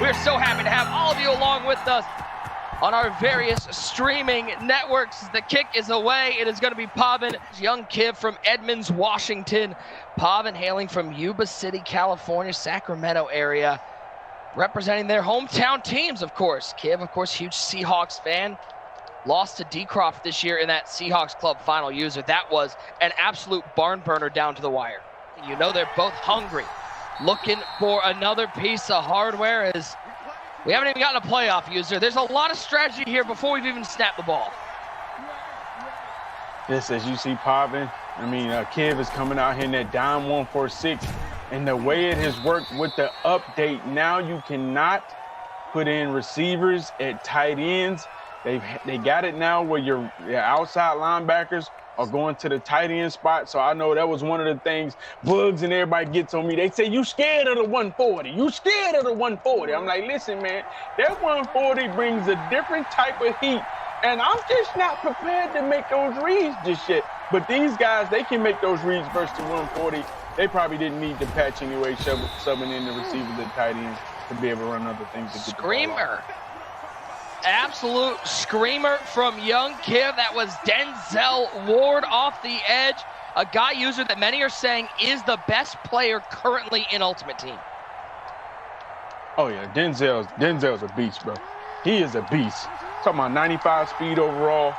We're so happy to have all of you along with us on our various streaming networks. The kick is away. It is going to be Pavan, Young Kiv from Edmonds, Washington. Pavan hailing from Yuba City, California, Sacramento area, representing their hometown teams, of course. Kiv, of course, huge Seahawks fan. Lost to Decroft this year in that Seahawks club final user. That was an absolute barn burner down to the wire. You know they're both hungry, looking for another piece of hardware as we haven't even gotten a playoff user. There's a lot of strategy here before we've even snapped the ball. Yes, as you see Pavan, Kiv is coming out here in that dime 146, and the way it has worked with the update, now you cannot put in receivers at tight ends. They got it now where your outside linebackers are going to the tight end spot. So I know that was one of the things Bugs and everybody gets on me. They say, you scared of the 140. You scared of the 140. I'm like, listen, man, that 140 brings a different type of heat. And I'm just not prepared to make those reads just yet. But these guys, they can make those reads versus the 140. They probably didn't need the patch anyway, subbing in the receivers at tight ends to be able to run other things. To get Screamer. Absolute screamer from Young Kiv. That was Denzel Ward off the edge. A guy user that many are saying is the best player currently in Ultimate Team. Oh, yeah. Denzel's a beast, bro. He is a beast. Talking about 95 speed overall.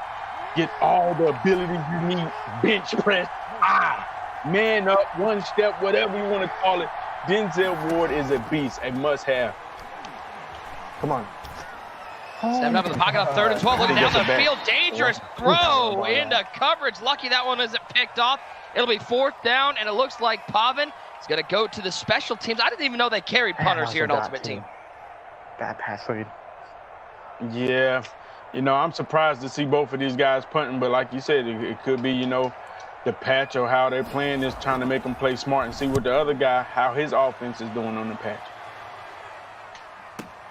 Get all the abilities you need. Bench press. Man up, one step, whatever you want to call it. Denzel Ward is a beast, a must-have. Come on. Stepping up in the pocket on 3rd and 12, looking down the field, dangerous throw into coverage. Lucky that one isn't picked off. It'll be 4th down, and it looks like Pavan is going to go to the special teams. I didn't even know they carried punters here in Ultimate Team. Bad pass lead. Yeah, I'm surprised to see both of these guys punting, but like you said, it could be, the patch or how they're playing is trying to make them play smart and see what the other guy, how his offense is doing on the patch.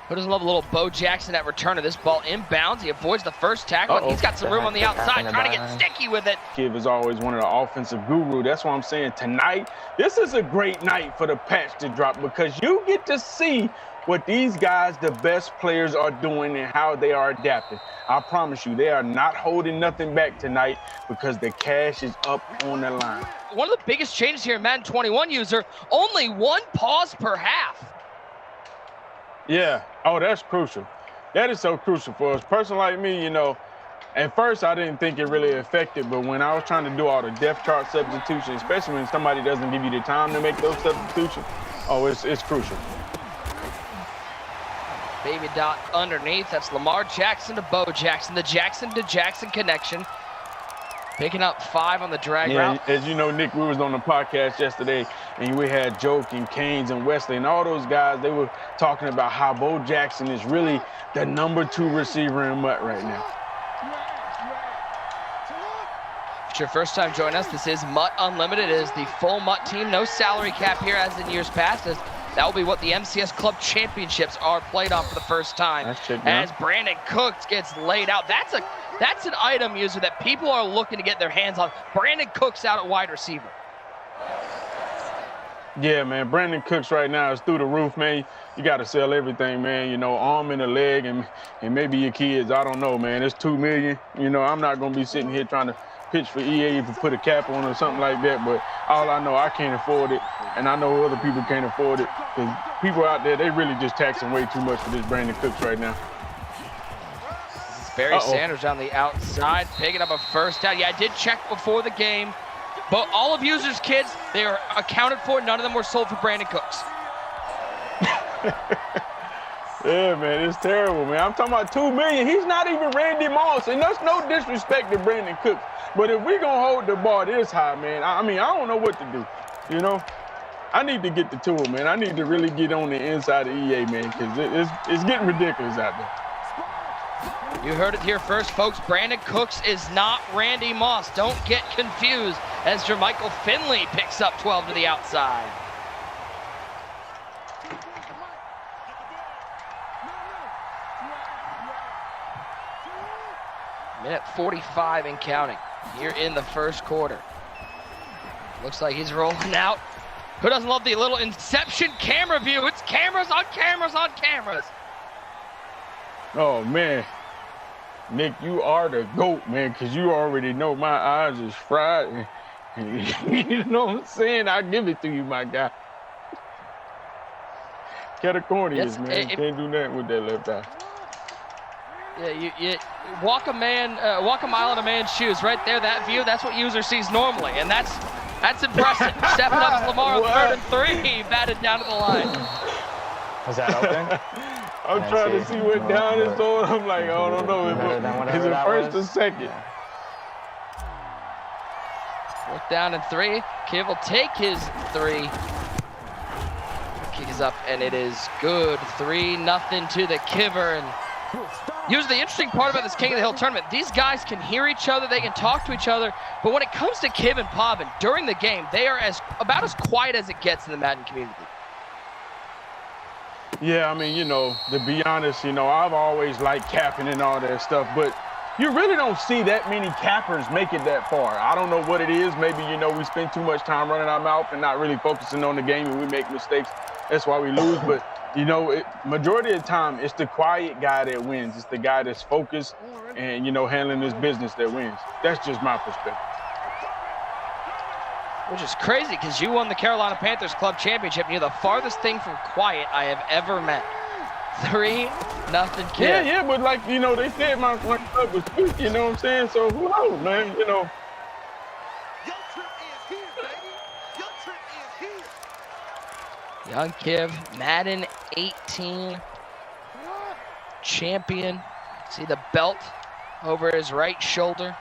Who doesn't love a little Bo Jackson at return of this ball inbounds? He avoids the first tackle, and he's got some room on the outside, trying to get sticky with it. Kiv is always one of the offensive guru. That's why I'm saying tonight, this is a great night for the patch to drop because you get to see what these guys, the best players, are doing and how they are adapting. I promise you, they are not holding nothing back tonight because the cash is up on the line. One of the biggest changes here in Madden 21 user, only 1 pause per half. Yeah. Oh, that's crucial. That is so crucial for us. Person like me, at first I didn't think it really affected, but when I was trying to do all the depth chart substitutions, especially when somebody doesn't give you the time to make those substitutions, it's crucial. Baby dot underneath. That's Lamar Jackson to Bo Jackson. The Jackson to Jackson connection. Picking up 5 on the drag route. As you know, Nick, we was on the podcast yesterday, and we had Joke and Canes and Wesley and all those guys. They were talking about how Bo Jackson is really the number 2 receiver in MUT right now. If it's your first time joining us, this is MUT Unlimited. It is the full MUT team. No salary cap here as in years past. That will be what the MCS Club Championships are played on for the first time. As Brandon Cooks gets laid out. That's an item user that people are looking to get their hands on. Brandon Cooks out at wide receiver. Yeah, man, Brandon Cooks right now is through the roof, man. You got to sell everything, man. Arm and a leg and maybe your kids. I don't know, man. It's $2 million. I'm not going to be sitting here trying to pitch for EA to put a cap on or something like that. But all I know, I can't afford it. And I know other people can't afford it. Because people out there, they really just taxing way too much for this Brandon Cooks right now. Barry Sanders on the outside, picking up a first down. Yeah, I did check before the game. But all of users' kids, they are accounted for. None of them were sold for Brandon Cooks. Yeah, man, it's terrible, man. I'm talking about $2 million. He's not even Randy Moss, and that's no disrespect to Brandon Cooks. But if we're going to hold the bar this high, man, I don't know what to do, I need to get the tool, man. I need to really get on the inside of EA, man, because it's getting ridiculous out there. You heard it here first, folks. Brandon Cooks is not Randy Moss. Don't get confused as Jermichael Finley picks up 12 to the outside. Minute 45 and counting here in the first quarter. Looks like he's rolling out Who doesn't love the little Inception camera view? It's cameras on cameras on cameras. Oh, man. Nick, you are the GOAT, man, because you already know my eyes is fried. You know what I'm saying? I give it to you, my guy. Catacornius, man. Can't do nothing with that left eye. Yeah, you walk a mile in a man's shoes. Right there, that view, that's what user sees normally, and that's impressive. Stepping up as Lamar on 3rd and 3, batted down to the line. Was that open? I'm trying to see what down is on. I'm like, I don't know. Is it first or second? Yeah. 4th down and 3. Kiv will take his 3. Kick is up, and it is good. 3-0 to the Kiver. And here's the interesting part about this King of the Hill tournament. These guys can hear each other, they can talk to each other, but when it comes to Kiv and Pavan, during the game, they are about as quiet as it gets in the Madden community. Yeah, I mean, you know, to be honest, you know, I've always liked capping and all that stuff, but you really don't see that many cappers make it that far. I don't know what it is. Maybe, you know, we spend too much time running our mouth and not really focusing on the game, and we make mistakes. That's why we lose. But, you know, majority of the time, it's the quiet guy that wins. It's the guy that's focused and, you know, handling his business that wins. That's just my perspective. Which is crazy because you won the Carolina Panthers Club Championship, and you're the farthest thing from quiet I have ever met. 3-0 Kiv. Yeah, but like, you know, they said my club was weak, you know what I'm saying? So who knows, man, you know. Your trip is here, baby. Your trip is here. Young Kiv, Madden 18 champion. See the belt over his right shoulder.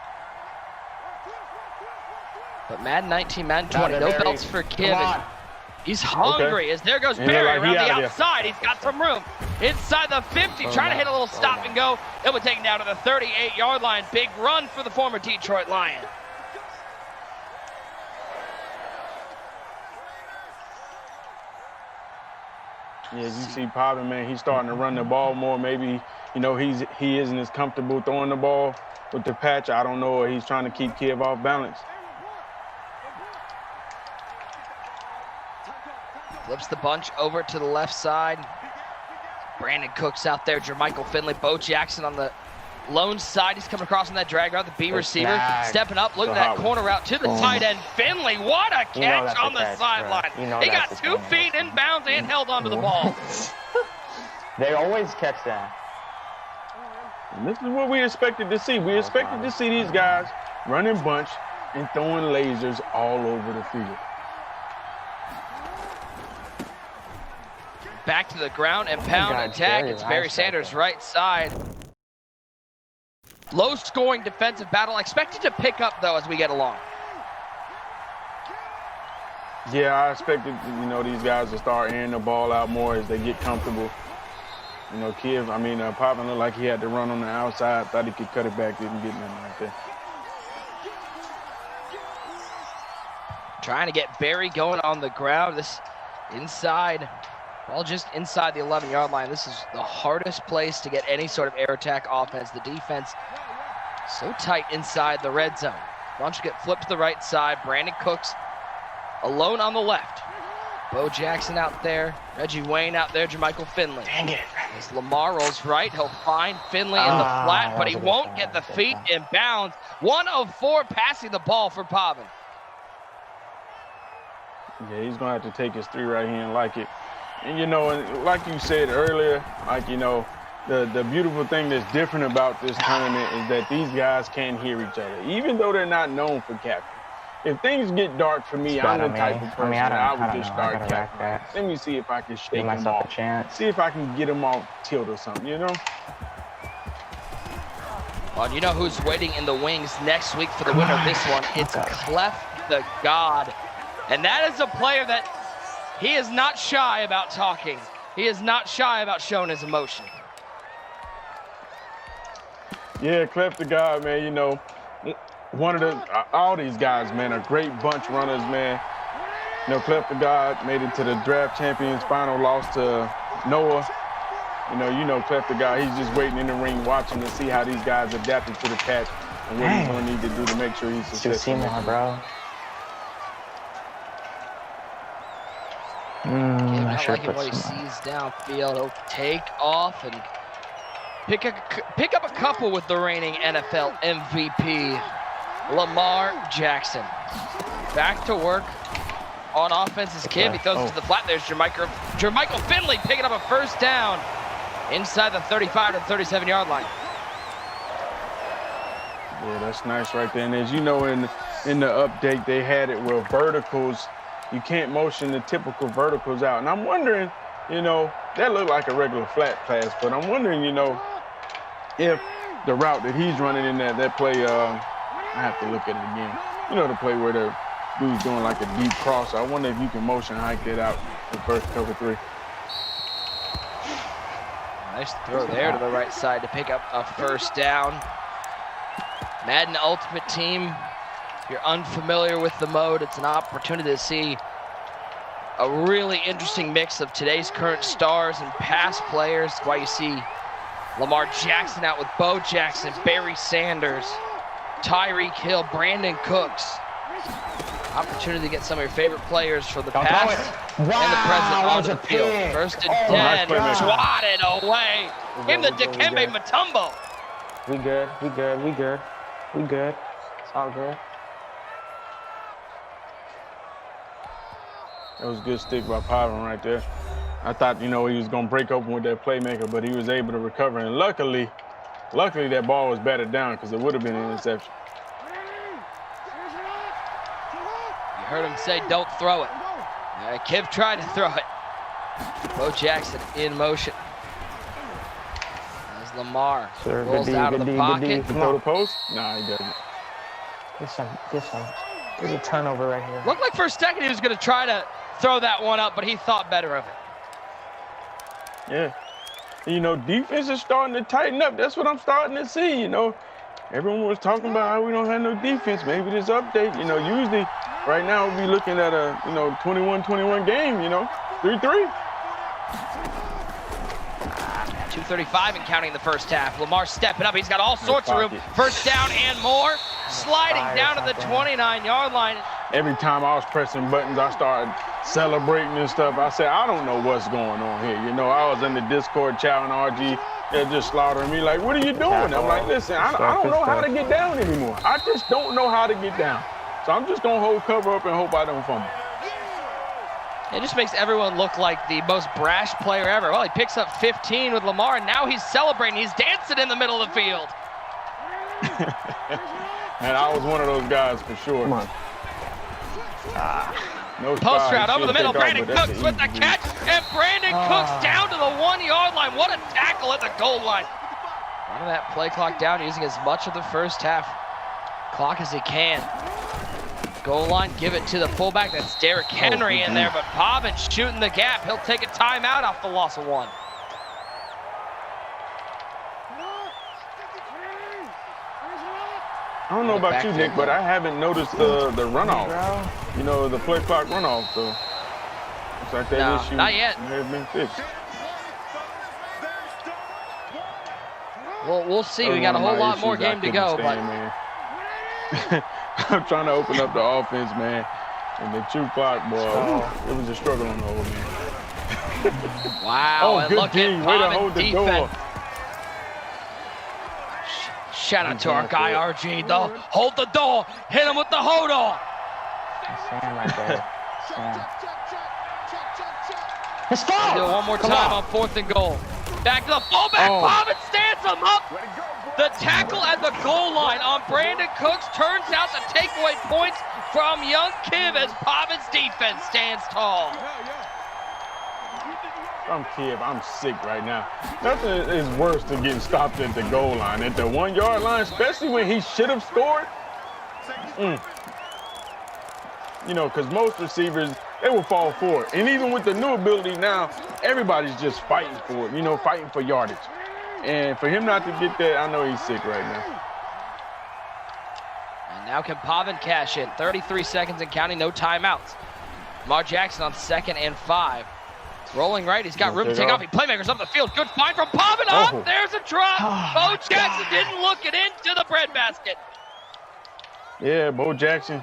But Madden 19, Madden 20, no belts for Kiv. He's hungry as there goes Barry around the outside. He's got some room. Inside the 50, trying to hit a little stop and go. It would take him down to the 38-yard line. Big run for the former Detroit Lion. Yeah, you see Pavan, man, he's starting to run the ball more. Maybe, you know, he isn't as comfortable throwing the ball with the patch. I don't know, or he's trying to keep Kiv off balance. Flips the bunch over to the left side. Brandon Cooks out there. Jermichael Finley. Bo Jackson on the lone side. He's coming across on that drag route. The B receiver stepping up. Look at that corner route to the tight end. Finley, what a catch on the sideline. He got 2 feet in bounds and held onto the ball. They always catch that. And this is what we expected to see. We expected to see these guys running bunch and throwing lasers all over the field. Back to the ground and pound attack. It's Barry Sanders' right side. Low-scoring defensive battle. Expected to pick up, though, as we get along. Yeah, I expected, you know, these guys to start airing the ball out more as they get comfortable. You know, Pavan looked like he had to run on the outside. Thought he could cut it back. Didn't get nothing right there. Trying to get Barry going on the ground. This inside. Well, just inside the 11-yard line. This is the hardest place to get any sort of air attack offense. The defense so tight inside the red zone. Bunch get flipped to the right side. Brandon Cooks alone on the left. Bo Jackson out there. Reggie Wayne out there. Jermichael Finley. Dang it. As Lamar rolls right, he'll find Finley in the flat, but he won't get the feet in bounds. 1 of 4 passing the ball for Pavan. Yeah, he's going to have to take his 3 right here and like it. And, you know, and like you said earlier, like, you know, the beautiful thing that's different about this tournament is that these guys can hear each other, even though they're not known for capping. If things get dark for me, I'm the type of person that I would just start capping. Let me see if I can shake them off. See if I can get them off tilt or something, you know? Well, you know who's waiting in the wings next week for the winner of this one? It's Clef the God. And that is a player that he is not shy about talking. He is not shy about showing his emotion. Yeah, Clef the God, man, you know, all these guys, man, are great bunch runners, man. You know, Clef the God made it to the draft champions final, lost to Noah. You know Clef the God, he's just waiting in the ring watching to see how these guys adapted to the patch and what he's going to need to do to make sure he's successful. Should see more, bro. Not liking what he sees downfield. He'll take off and pick up a couple with the reigning NFL MVP, Lamar Jackson. Back to work on offense is Kiv. He throws it to the flat. There's Jermichael Finley picking up a first down inside the 35 to 37-yard line. Yeah, that's nice right there. And as you know, in the update, they had it where verticals, you can't motion the typical verticals out. And I'm wondering, you know, that looked like a regular flat pass, but I'm wondering, you know, if the route that he's running in that play, I have to look at it again. You know, the play where the dude's doing like a deep cross. I wonder if you can motion hike that out for first cover 3. Nice throw there to the right side to pick up a first down. Madden Ultimate Team, if you're unfamiliar with the mode, it's an opportunity to see a really interesting mix of today's current stars and past players. That's why you see Lamar Jackson out with Bo Jackson, Barry Sanders, Tyreek Hill, Brandon Cooks. Opportunity to get some of your favorite players for the past and the present onto the field. First and 10, nice swatted away. Give him the Dikembe Mutombo. We good. It's all good. That was a good stick by Pavan right there. I thought, you know, he was going to break open with that playmaker, but he was able to recover. And luckily that ball was batted down because it would have been an interception. You heard him say, don't throw it. Kiv tried to throw it. Bo Jackson in motion. As Lamar rolls out of the pocket. Throw the post? Nah, he doesn't. Get some. There's a turnover right here. Looked like for a second he was going to try to throw that one up, but he thought better of it. Yeah. You know, defense is starting to tighten up. That's what I'm starting to see, you know. Everyone was talking about how we don't have no defense. Maybe this update, you know, usually right now we'll be looking at a, you know, 21-21 game, you know, 3-3. 2:35 and counting the first half. Lamar stepping up. He's got all sorts of room. First down and more. Sliding down to the 29-yard line. Every time I was pressing buttons, I started celebrating and stuff. I said, I don't know what's going on here. You know, I was in the Discord chat and RG. They're just slaughtering me like, what are you doing? I'm like, listen, I don't know how to get down anymore. I just don't know how to get down. So I'm just going to hold cover up and hope I don't fumble. It just makes everyone look like the most brash player ever. Well, he picks up 15 with Lamar, and now he's celebrating. He's dancing in the middle of the field. And I was one of those guys for sure. Come on. No post route over the middle. Brandon Cooks with the catch, and Brandon Cooks down to the 1-yard line. What a tackle at the goal line. Running that play clock down, using as much of the first half clock as he can. Goal line, give it to the fullback. That's Derrick Henry in there, but Pavan shooting the gap. He'll take a timeout off the loss of 1. I don't know about you, Nick, but I haven't noticed the runoff. You know, the play clock runoff, so looks like that issue not yet. has been fixed. Well, we'll see. We got a whole lot more game to go, but I'm trying to open up the offense, man. And the 2 clock, boy, it was a struggle on the old man. Wow, and good look team. at Way to Pavan hold the defense. door. Shout out to our guy, RG, though. Hold the door. Hit him with the hold on. Sam right there. Sam. Let's go. Do it one more time on 4th and goal. Back to the fullback. Pavan stands him up. The tackle at the goal line on Brandon Cooks turns out to take away points from Young Kiv as Pavan's defense stands tall. I'm Kiv. I'm sick right now. Nothing is worse than getting stopped at the goal line, at the 1-yard line, especially when he should have scored. You know, because most receivers, they will fall for it. And even with the new ability now, everybody's just fighting for it, you know, fighting for yardage. And for him not to get that, I know he's sick right now. And now can Pavan cash in? 33 seconds and counting, no timeouts. Lamar Jackson on 2nd and 5. Rolling right, he's got room to take off. He playmakers up the field. Good find from Pavan. Up, there's a drop. Bo Jackson didn't look it into the breadbasket. Yeah, Bo Jackson.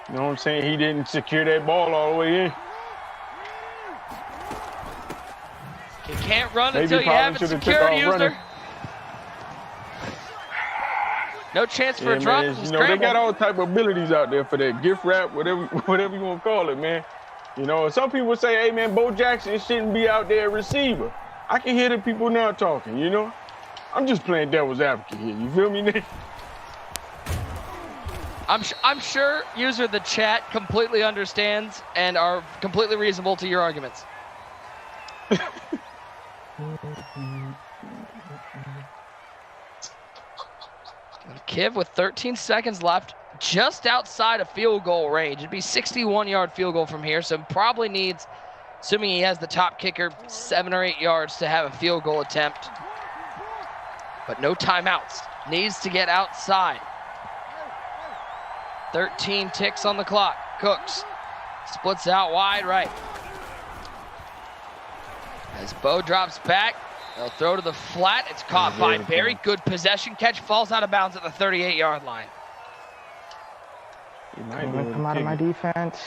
You know what I'm saying? He didn't secure that ball all the way in. You can't run Maybe until you Pavan have a should've took security off user. running. No chance for a Yeah, drop. man, you know, they got all type of abilities out there for that gift wrap, whatever you want to call it, man. You know, some people say, hey, man, Bo Jackson shouldn't be out there receiver. I can hear the people now talking, you know. I'm just playing devil's advocate here. You feel me, Nick? I'm sure user the chat completely understands and are completely reasonable to your arguments. Kiv with 13 seconds left, just outside of field goal range. It'd be 61-yard field goal from here, so probably needs, assuming he has the top kicker, 7 or 8 yards to have a field goal attempt. But no timeouts. Needs to get outside. 13 ticks on the clock. Cooks splits out wide right. As Bo drops back, they'll throw to the flat. It's caught by Barry. Good possession catch. Falls out of bounds at the 38-yard line. Come out of my defense.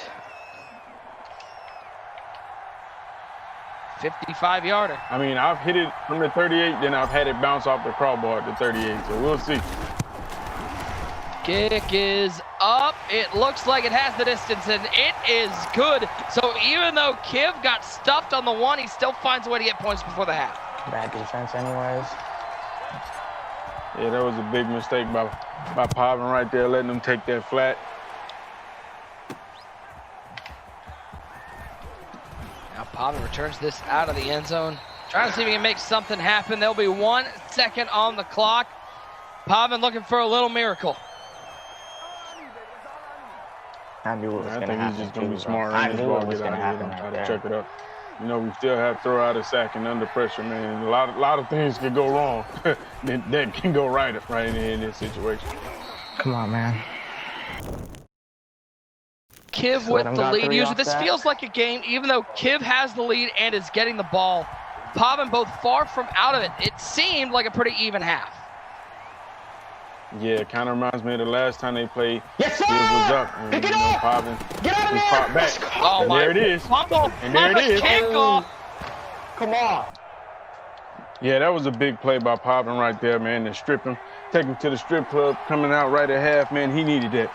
55-yarder. I mean, I've hit it from the 38, then I've had it bounce off the crossbar at the 38, so we'll see. Kick is up. It looks like it has the distance, and it is good. So even though Kiv got stuffed on the one, he still finds a way to get points before the half. Bad defense anyways. Yeah, that was a big mistake by Pavan right there, letting them take that flat. Now Pavan returns this out of the end zone. Trying to see if he can make something happen. There'll be 1 second on the clock. Pavan looking for a little miracle. I knew what was going to happen. I think he's just going to be smart. I knew what get was out going to of here happen and try right to there. check it up. You know, we still have throw out a sack and under pressure, man. A lot of things can go wrong that can go right in this situation. Come on, man. Kiv So with let him the got lead. three User, off this that. feels like a game, even though Kiv has the lead and is getting the ball. Pavan both far from out of it. It seemed like a pretty even half. Yeah, it kind of reminds me of the last time they played. Yes, sir! It was up, and Pick it you know, up! Pavan Get out of was there! caught Let's back. go! Oh And my! there it is. Fumble! And there it Pavan is. kickoff. Come on. Yeah, that was a big play by Pavan right there, man, to strip him, take him to the strip club, coming out right at half, man. He needed that.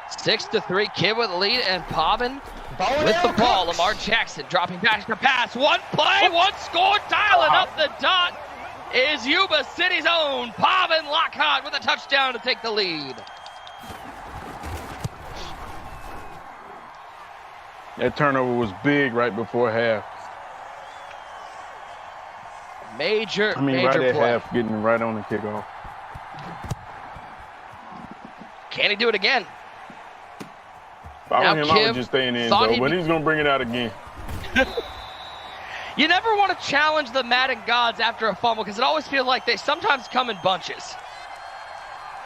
6-3, Kiv with the lead, and Pavan Bow with the and ball. Cooks. Lamar Jackson dropping back to pass. One play, one score, dialing up the dot is Yuba City's own Pavan Lockhart with a touchdown to take the lead. That turnover was big right before half. Major Right play. at half, getting right on the kickoff. Can he do it again? If I Now were him, I Kiv would just stay in the end thought zone, he'd but be- he's going to bring it out again. You never want to challenge the Madden gods after a fumble because it always feels like they sometimes come in bunches.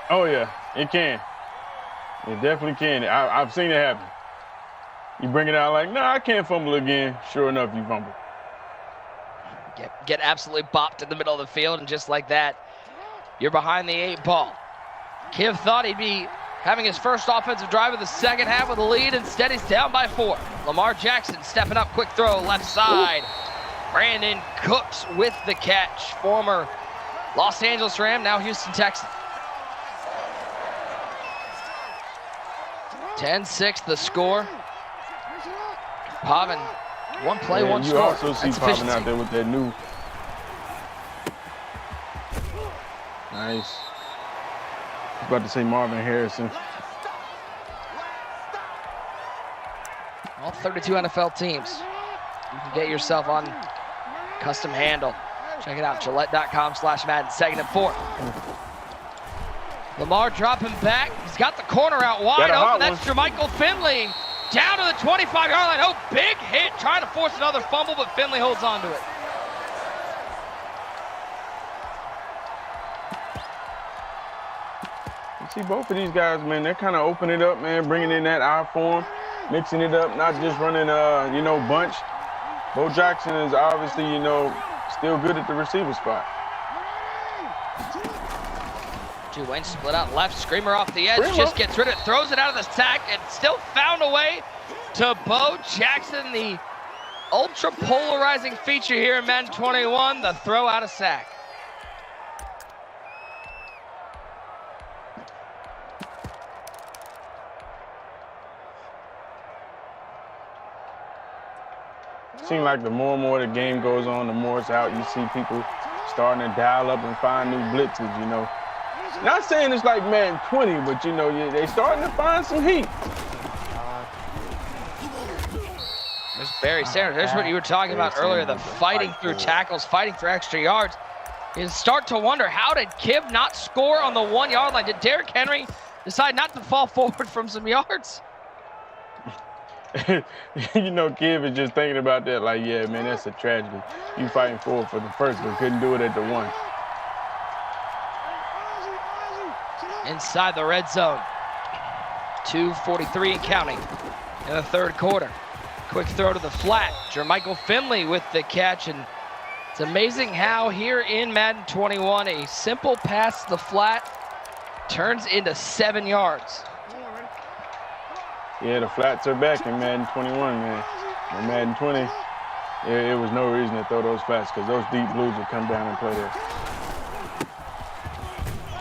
Oh, yeah, it can. It definitely can. I've seen it happen. You bring it out like, no, I can't fumble again. Sure enough, you fumble. Get absolutely bopped in the middle of the field, and just like that, you're behind the 8 ball. Kiv thought he'd be having his first offensive drive of the second half with a lead. Instead, he's down by 4. Lamar Jackson stepping up, quick throw, left side. Brandon Cooks with the catch. Former Los Angeles Ram, now Houston Texan. 10-6 the score. Pavan, one play, one you score. also see That's Pavan efficiency. out there with that new. Nice. I was about to say Marvin Harrison. All 32 NFL teams. You can get yourself on custom handle. Check it out, Gillette.com/Madden. 2nd and 4. Lamar dropping back. He's got the corner out wide Got a hot open. That's Jermichael Finley. Down to the 25-yard line. Oh, big hit. Trying to force another fumble, but Finley holds on to it. You see both of these guys, man, they're kind of opening it up, man, bringing in that I form, mixing it up, not just running, bunch. Bo Jackson is obviously, still good at the receiver spot. Wayne split out left, Screamer off the edge, Screamer. just gets rid of it, throws it out of the sack, and still found a way to Bo Jackson, the ultra polarizing feature here in Madden 21, the throw out of sack. Seems like the more and more the game goes on, the more it's out. You see people starting to dial up and find new blitzes, you know. Not saying it's like Madden 20, but, you know, they starting to find some heat. There's Barry Sanders. There's what you were talking about earlier, the fighting through tackles, fighting for extra yards. You start to wonder, how did Kiv not score on the 1 yard line? Did Derrick Henry decide not to fall forward from some yards? You know, Kiv is just thinking about that like, yeah, man, that's a tragedy. You fighting for the first, but couldn't do it at the 1. Inside the red zone. 2:43 and counting in the third quarter. Quick throw to the flat. Jermichael Finley with the catch, and it's amazing how here in Madden 21, a simple pass to the flat turns into 7 yards. Yeah, the flats are back in Madden 21, man. In Madden 20, it was no reason to throw those flats because those deep blues would come down and play there.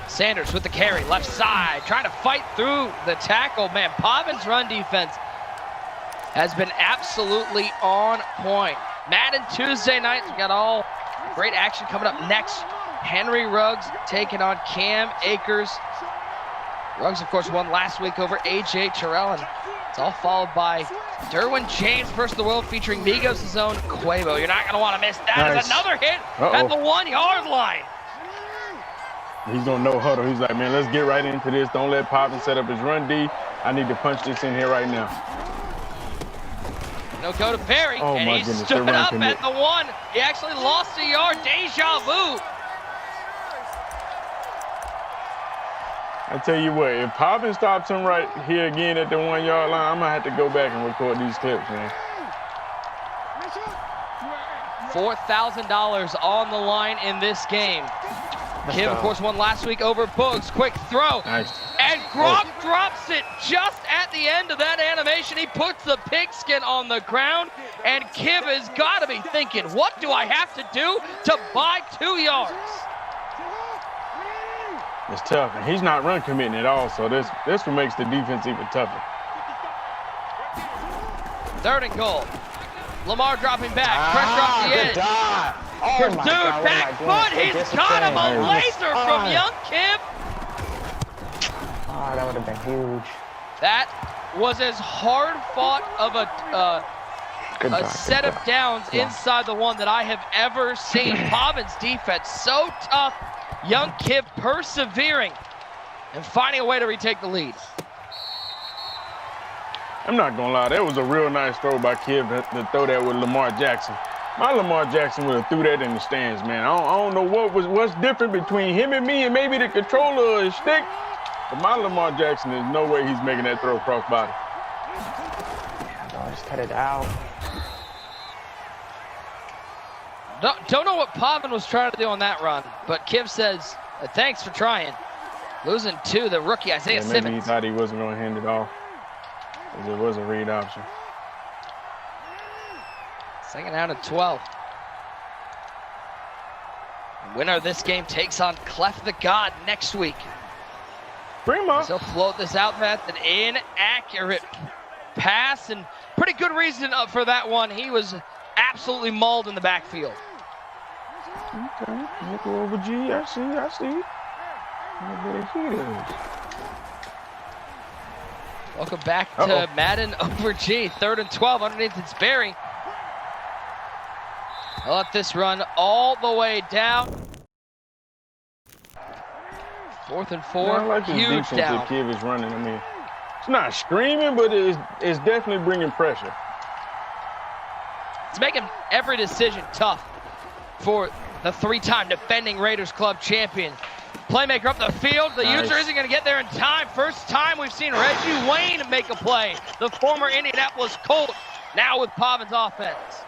Sanders with the carry, left side, trying to fight through the tackle. Man, Pavan's run defense has been absolutely on point. Madden Tuesday nights, we got all great action coming up next. Henry Ruggs taking on Cam Akers. Ruggs, of course, won last week over A.J. Terrell, and it's all followed by Derwin James versus the world featuring Migos' own Quavo. You're not going to want to miss that. Nice. There's another hit at the 1 yard line. He's going to no huddle. He's like, man, let's get right into this. Don't let Pavan set up his run D. I need to punch this in here right now. No go to Perry, and he stood up at the 1. He actually lost a yard. Deja vu. I tell you what, if Pavan stops him right here again at the 1 yard line, I'm going to have to go back and record these clips, man. $4,000 on the line in this game. Kiv, of course, won last week over Boogs. Quick throw. Nice. And Gronk drops it just at the end of that animation. He puts the pigskin on the ground, and Kiv has got to be thinking, what do I have to do to buy 2 yards? It's tough, and he's not run committing at all, so this what makes the defense even tougher. 3rd and goal. Lamar dropping back. Pressure off the edge. Pursued back foot. He's got him a laser from Young Kiv. Oh, that would have been huge. That was as hard fought of a set of downs inside the 1 that I have ever seen. Pavan's defense so tough. Young Kiv persevering and finding a way to retake the lead. I'm not going to lie, that was a real nice throw by Kiv to throw that with Lamar Jackson. My Lamar Jackson would have threw that in the stands, man. I don't know what's different between him and me and maybe the controller of his stick, but my Lamar Jackson, there's no way he's making that throw cross body. Yeah, bro, just cut it out. Don't know what Pavan was trying to do on that run, but Kiv says, thanks for trying. Losing to the rookie, Isaiah Simmons. Maybe he thought he wasn't going to hand it off, because it was a read option. 2nd down and 12. The winner of this game takes on Clef the God next week. Bring him up. He'll float this out. That's an inaccurate pass, and pretty good reason for that one. He was absolutely mauled in the backfield. Okay, look over G. I see. Welcome back to Madden over G. 3rd and 12 underneath. It's Barry. He'll let this run all the way down. 4th and 4. I like this huge defense down. that Kiv is running. I mean, it's not screaming, but it's definitely bringing pressure. It's making every decision tough for the 3-time defending Raiders Club champion. Playmaker up the field. The user isn't going to get there in time. First time we've seen Reggie Wayne make a play. The former Indianapolis Colt, now with Pavan's offense.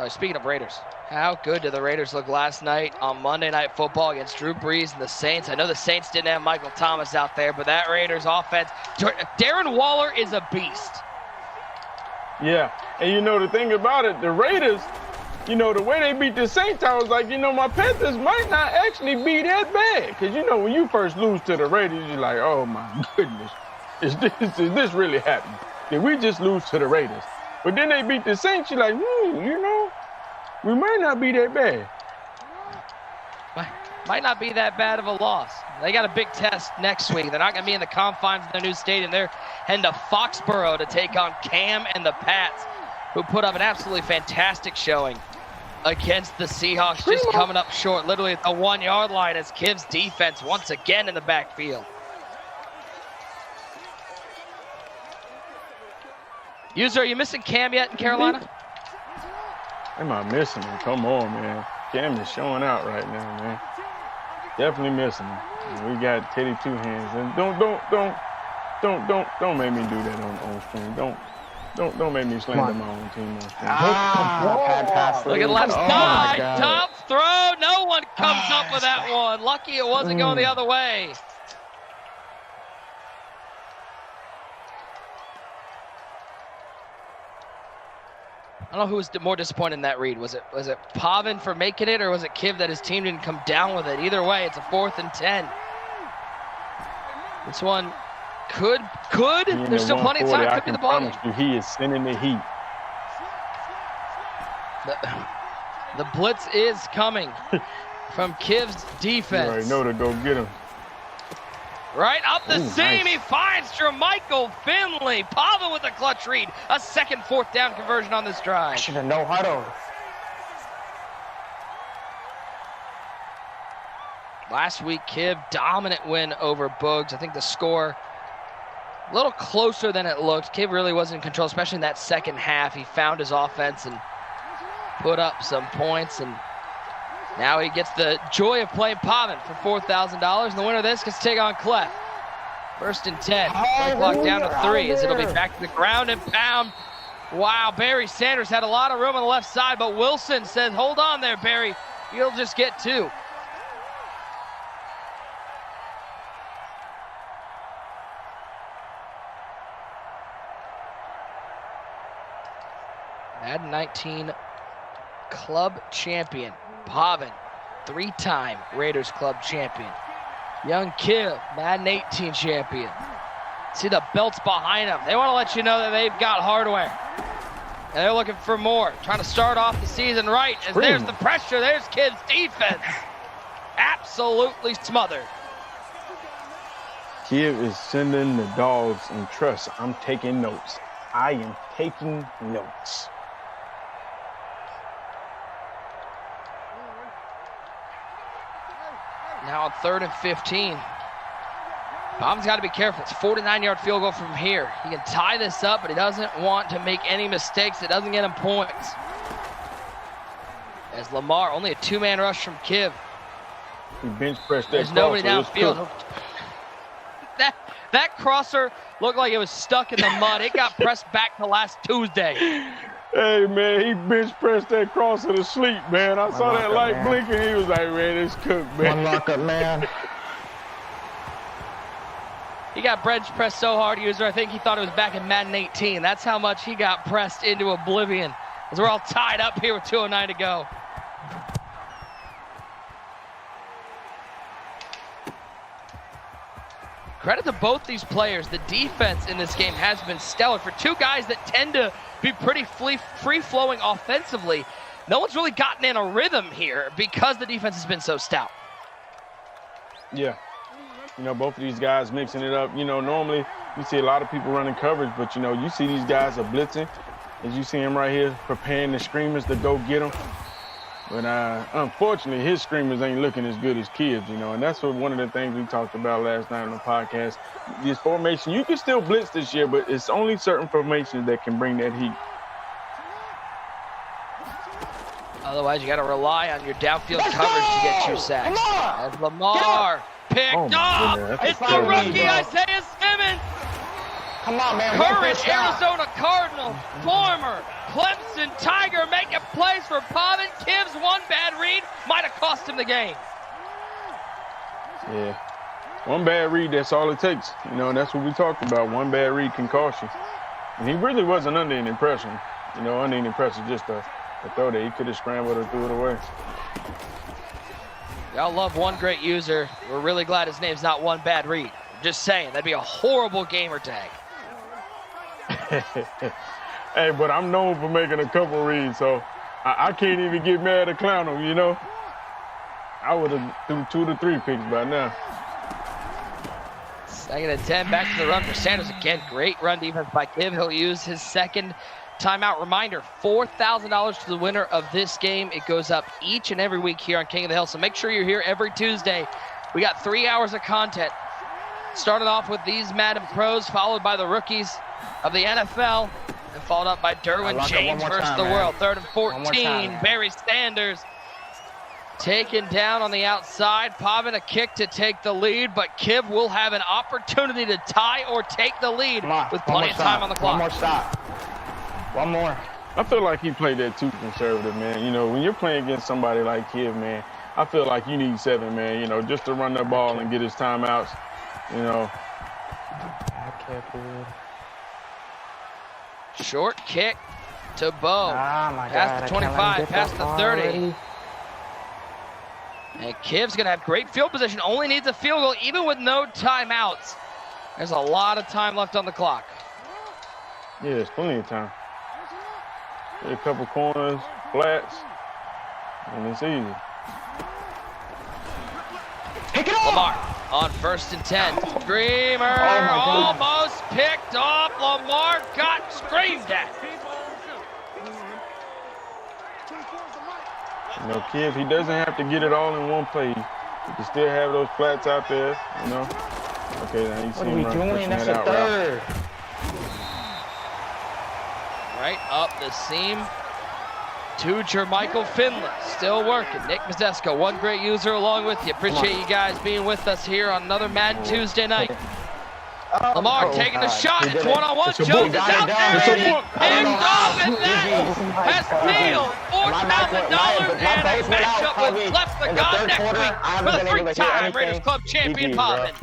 Speaking of Raiders, how good did the Raiders look last night on Monday Night Football against Drew Brees and the Saints? I know the Saints didn't have Michael Thomas out there, but that Raiders offense, Darren Waller is a beast. Yeah, and you know the thing about it, the Raiders, you know, the way they beat the Saints, I was like, you know, my Panthers might not actually be that bad. Because, you know, when you first lose to the Raiders, you're like, oh, my goodness, is this really happening? Did we just lose to the Raiders? But then they beat the Saints, you're like, you know, we might not be that bad. Might not be that bad of a loss. They got a big test next week. They're not going to be in the confines of their new stadium. They're heading to Foxborough to take on Cam and the Pats, who put up an absolutely fantastic showing against the Seahawks, just coming up short, literally at the 1 yard line as Kiv's defense once again in the backfield. User, are you missing Cam yet in Carolina? Am I missing him? Come on, man. Cam is showing out right now, man. Definitely missing him. We got Teddy Two Hands, and don't make me do that on stream. Don't make me slander my own team on stream. Look at left side, top throw. No one comes up with that one. Lucky it wasn't going the other way. I don't know who was more disappointed in that read. Was it Pavan for making it, or was it Kiv that his team didn't come down with it? Either way, it's a 4th and 10. This one could. There's still plenty of time. Could be the ball. He is sending the heat. The blitz is coming from Kiv's defense. You already know to go get him. Right up the seam, he finds Jermichael Finley. Pavan with a clutch read. A second 4th down conversion on this drive. Should have no huddle. Last week, Kiv, dominant win over Boogs. I think the score a little closer than it looked. Kiv really was in control, especially in that second half. He found his offense and put up some points, and now he gets the joy of playing Pavan for $4,000, and the winner of this gets to take on Clef. 1st and 10. Play clock down to 3 as it'll be back to the ground and pound. Wow, Barry Sanders had a lot of room on the left side, but Wilson says, hold on there, Barry. You'll just get 2. Madden 19 Club Champion. Pavan, 3-time Raiders Club Champion. Young Kiv, Madden 18 Champion. See the belts behind them. They want to let you know that they've got hardware. And they're looking for more. Trying to start off the season right. As there's the pressure. There's Kiv's defense. Absolutely smothered. Kiv is sending the dogs, and trust, I'm taking notes. I am taking notes. Now on 3rd and 15. Pavan's got to be careful. It's a 49-yard field goal from here. He can tie this up, but he doesn't want to make any mistakes. It doesn't get him points. As Lamar, only a 2-man rush from Kiv. He bench pressed that. There's nobody downfield. That crosser looked like it was stuck in the mud. It got pressed back to last Tuesday. Hey, man, he bench pressed that crosser to sleep, man. I saw that light blinking. He was like, man, it's cooked, man. One lockup, man. He got bench pressed so hard, User, I think he thought it was back in Madden 18. That's how much he got pressed into oblivion. As we're all tied up here with 2:09 to go. Credit to both these players. The defense in this game has been stellar. For two guys that tend to be pretty free-flowing offensively, no one's really gotten in a rhythm here because the defense has been so stout. Yeah. You know, both of these guys mixing it up. You know, normally you see a lot of people running coverage, but, you know, you see these guys are blitzing. As you see him right here, preparing the screamers to go get them. But unfortunately, his screamers ain't looking as good as Kiv's, you know, and that's one of the things we talked about last night on the podcast. This formation, you can still blitz this year, but it's only certain formations that can bring that heat. Otherwise, you got to rely on your downfield coverage to get 2 sacks. As Lamar picked off. It's the rookie, Isaiah Simmons. Come on, man. Current Arizona Cardinal, former Clemson Tiger making plays for Pavan. Kiv's one bad read might have cost him the game. Yeah. One bad read, that's all it takes. You know, and that's what we talked about. One bad read can cost you. And he really wasn't under any pressure. You know, under any pressure, just a throw that he could have scrambled or threw it away. Y'all love one great user. We're really glad his name's not one bad read. Just saying, that'd be a horrible gamer tag. Hey, but I'm known for making a couple reads, so I can't even get mad at clown him, you know? I would have threw 2 to 3 picks by now. 2nd and 10, back to the run for Sanders again. Great run defense by Kiv. He'll use his second timeout. Reminder, $4,000 to the winner of this game. It goes up each and every week here on King of the Hill, so make sure you're here every Tuesday. We got 3 hours of content. Started off with these Madden Pros, followed by the rookies of the NFL, and followed up by Derwin James versus the world. 3rd and 14, Barry Sanders taken down on the outside. Pavan a kick to take the lead, but Kiv will have an opportunity to tie or take the lead with plenty of time on the clock. One more stop. One more. I feel like he played that too conservative, man. You know, when you're playing against somebody like Kiv, man, I feel like you need 7, man, you know, just to run the ball and get his timeouts, you know. Short kick to Bo. Past the 25, past the 30. Already. And Kiv's going to have great field position. Only needs a field goal, even with no timeouts. There's a lot of time left on the clock. Yeah, there's plenty of time. A couple corners, flats, and it's easy. Pick it up! Lamar on 1st and 10. Screamer almost picked off. Lamar got screamed at. You know, Kiv, he doesn't have to get it all in one play. He can still have those flats out there, you know. Okay, now you see him pushing That's that a out third. Right up the seam to Jermichael Finley. Still working. Nick Mazesco, one great user along with you. Appreciate you guys being with us here on another Madden Tuesday night. Lamar taking the shot. It's one-on-one. Jones is out there. Picked off, and that has sealed $4,000 and a matchup with Clef the God next week for the 3-time Raiders Club champion Pavan.